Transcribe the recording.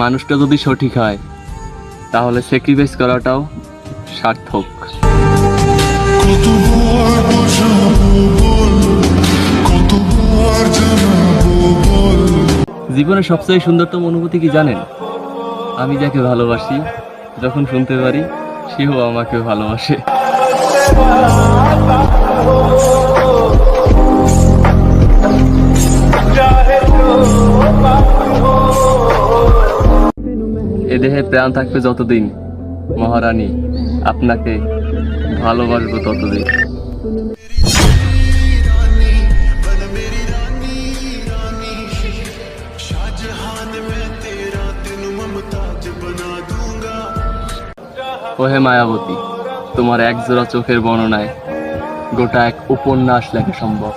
মানুষটা যদি সঠিক হয় তাহলে স্যাক্রিফাইস করাটাও সার্থক। জীবনের সবচেয়ে সুন্দরতম অনুভূতি কি জানেন? আমি যাকে ভালোবাসি যখন শুনতে পারি সেও আমাকে ভালোবাসে। এ দেহে প্রাণ থাকবে যতদিন মহারানী আপনাকে ভালোবাসবো ততদিন। ওহে মায়াবতী, তোমার এক জোড়া চোখের বর্ণনায় গোটা এক উপন্যাস লেখা সম্ভব।